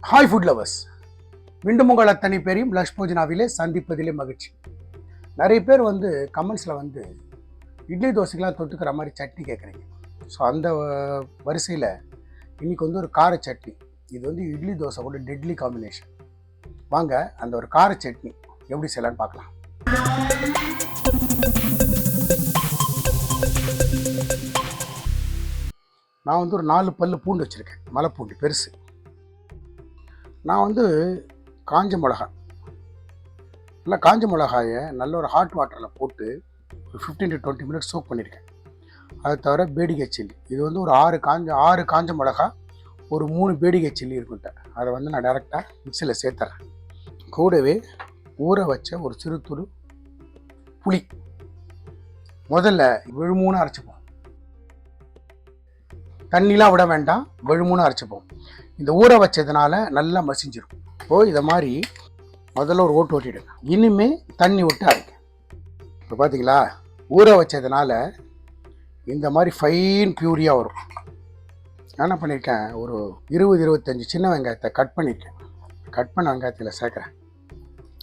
Hi food lovers, மீண்டும் உங்கள் அத்தனை பேரையும் லக்ஷ் போஜனாவிலே சந்திப்பதிலே மகிழ்ச்சி. நிறைய பேர் கமெண்ட்ஸில் இட்லி தோசைக்கெலாம் தொட்டுக்கிற மாதிரி சட்னி கேட்குறீங்க. ஸோ அந்த வரிசையில் இன்றைக்கி ஒரு கார சட்னி. இது இட்லி தோசை கூட டெட்லி காம்பினேஷன். வாங்க அந்த ஒரு கார சட்னி எப்படி செய்யலான்னு பார்க்கலாம். நான் ஒரு 4 பல்லு பூண்டு வச்சுருக்கேன், மலை பூண்டு பெருசு. நான் காஞ்ச மிளகா, நல்லா காஞ்ச மிளகாயை நல்ல ஒரு ஹாட் வாட்டரில் போட்டு ஒரு 15 to 20 minutes சோக் பண்ணியிருக்கேன். அதை தவிர பேடிகை சில்லி, இது ஒரு 6 காஞ்ச மிளகா, ஒரு 3 பேடிகை சில்லி இருக்குன்ட்டு அதை நான் டைரெக்டாக மிக்சியில் சேர்த்துறேன். கூடவே ஊற வச்ச ஒரு சிறு துளி புளி முதல்ல விழுமூணு அரைச்சிப்போம். தண்ணிலாம் விட வேண்டாம், விழுமூணு அரைச்சிப்போம். இந்த ஊற வச்சதுனால நல்லா மசிஞ்சிடும். இதை மாதிரி முதல்ல ஒரு ஓட்டு ஓட்டிடுங்க, இனிமே தண்ணி விட்டு அரைக்க. இப்போ பார்த்தீங்களா, ஊற வச்சதுனால இந்த மாதிரி ஃபைன் பியூரியாக வரும். என்ன பண்ணியிருக்கேன், ஒரு 20-25 சின்ன வெங்காயத்தை கட் பண்ணியிருக்கேன். கட் பண்ண வெங்காயத்தில் சேர்க்குறேன்.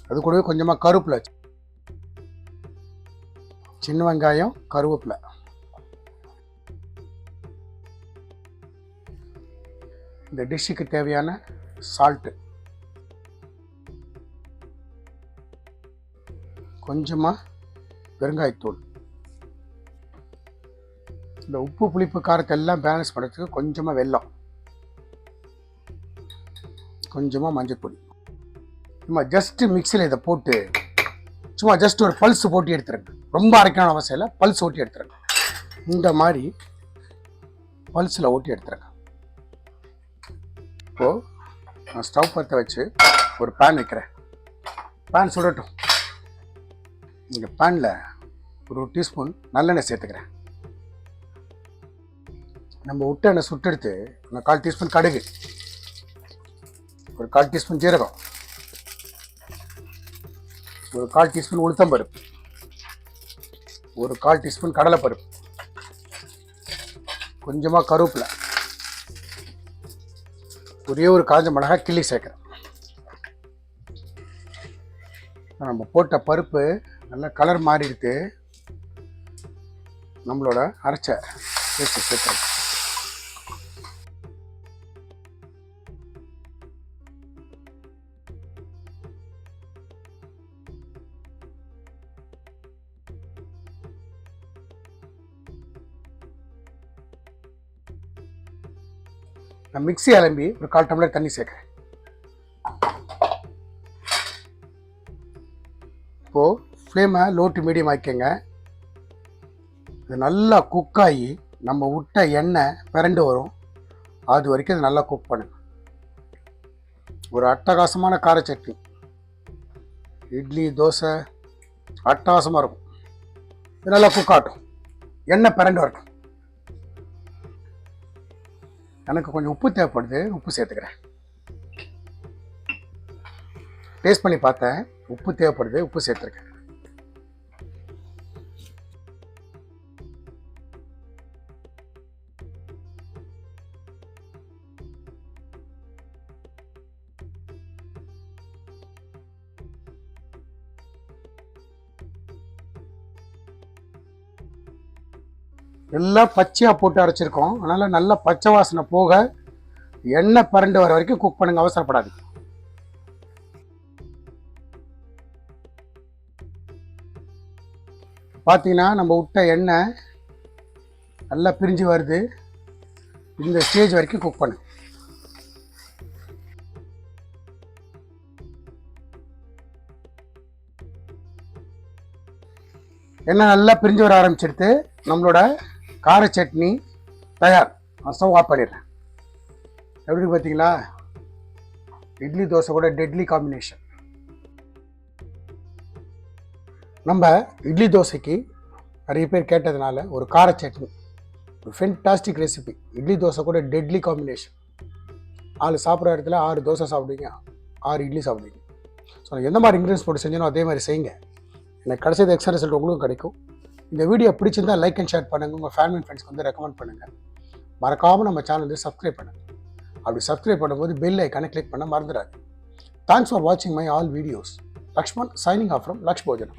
அது கூடவே கொஞ்சமாக கருவேப்பிலை, சின்ன வெங்காயம் கருவேப்பிலை, இந்த டிஷ்ஷுக்கு தேவையான சால்ட்டு, கொஞ்சமாக பெருங்காயத்தூள், இந்த உப்பு புளிப்பு காரத்தை எல்லாம் பேலன்ஸ் பண்ணுறதுக்கு கொஞ்சமாக வெல்லம், கொஞ்சமாக மஞ்சள் பொடி. சும்மா ஜஸ்ட்டு மிக்சியில் இதை போட்டு சும்மா ஜஸ்ட் ஒரு பல்ஸ் போட்டு எடுத்துருங்க. ரொம்ப அரைக்கணும் அவசியம் இல்லை, பல்ஸ் ஓட்டி எடுத்துருங்க. இந்த மாதிரி பல்ஸில் ஓட்டி எடுத்துருங்க. இப்போது நான் ஸ்டவ் பற்ற வச்சு ஒரு பேன் வைக்கிறேன். பேன் சுடட்டும். இந்த பேனில் ஒரு டீஸ்பூன் நல்லெண்ணெய் சேர்த்துக்கிறேன். நம்ம விட்டு எண்ணெய் சுட்டெடுத்து நான் 1/4 டீஸ்பூன் கடுகு, ஒரு 1/4 டீஸ்பூன் ஜீரகம், ஒரு 1/4 டீஸ்பூன் உளுத்தம்பருப்பு, ஒரு 1/4 டீஸ்பூன் கடலைப்பருப்பு, கொஞ்சமாக கருவேப்பிலை, ஒரே ஒரு காஞ்ச மிளகாய் கிள்ளி சேர்க்குறேன். நம்ம போட்ட பருப்பு நல்லா கலர் மாறிடுத்து. நம்மளோட அரைச்ச பேஸ்ட் சேர்க்குறேன். நான் மிக்ஸி அலம்பி ஒரு 1/4 டம்ளர் தண்ணி சேர்க்குறேன். இப்போது ஃப்ளேமை லோ டு மீடியம் ஆக்கிக்கங்க. இது நல்லா குக்காகி நம்ம விட்ட எண்ணெய் பிறண்டு வரும், அது வரைக்கும் இது நல்லா குக் பண்ணுங்க. ஒரு அட்டகாசமான கார சட்னி, இட்லி தோசை அட்டகாசமாக இருக்கும். இது நல்லா குக் ஆகட்டும், எண்ணெய் பிறண்டு வரட்டும். எனக்கு கொஞ்சம் உப்பு தேவைப்படுது, உப்பு சேர்த்துக்கிறேன். டேஸ்ட் பண்ணி பார்த்தேன், உப்பு தேவைப்படுது, உப்பு சேர்த்துருக்கேன். எல்லாம் பச்சையாக போட்டு அரைச்சிருக்கோம், அதனால் நல்லா பச்சை வாசனை போக எண்ணெய் பரண்டு வர வரைக்கும் குக் பண்ணுங்க, அவசரப்படாது. பார்த்தீங்கன்னா நம்ம விட்ட எண்ணெய் நல்லா பிரிஞ்சு வருது. இந்த ஸ்டேஜ் வரைக்கும் குக் பண்ணுங்க. எண்ணெய் நல்லா பிரிஞ்சு வர ஆரம்பிச்சிடுது. நம்மளோட கார சட்னி தயார். ஸ்டவ் ஆஃப் பண்ணிடுறேன். எப்படி பார்த்தீங்களா, இட்லி தோசை கூட டெட்லி காம்பினேஷன். நம்ம இட்லி தோசைக்கு நிறைய பேர் கேட்டதுனால ஒரு கார சட்னி, ஒரு ஃபென்டாஸ்டிக் ரெசிபி. இட்லி தோசை கூட டெட்லி காம்பினேஷன். 4 சாப்பிட்ற இடத்துல 6 தோசை சாப்பிடுவீங்க, 6 இட்லி சாப்பிடுவீங்க. ஸோ எந்த மாதிரி இன்க்ரீடியன்ஸ் போட்டு செஞ்சனோ அதே மாதிரி செய்யுங்க. எனக்கு கிடைச்சது எக்ஸ்ட்ரா ரிசல்ட் உங்களுக்கும் கிடைக்கும். இந்த வீடியோ பிடிச்சிருந்தால் லைக் அண்ட் ஷேர் பண்ணுங்கள். உங்கள் ஃபேமிலி அண்ட் ஃப்ரெண்ட்ஸ்க்கு ரெக்கமெண்ட் பண்ணுங்கள். மறக்காமல் நம்ம சேனல் சப்ஸ்கிரைப் பண்ணுங்கள். அப்படி சப்ஸ்கிரைப் பண்ணும்போது பெல் ஐக்கானை கிளிக் பண்ண மறந்துடாது. தேங்க்ஸ் ஃபார் வாட்சிங் my all videos. Lakshman signing off from Laksh போஜனம்.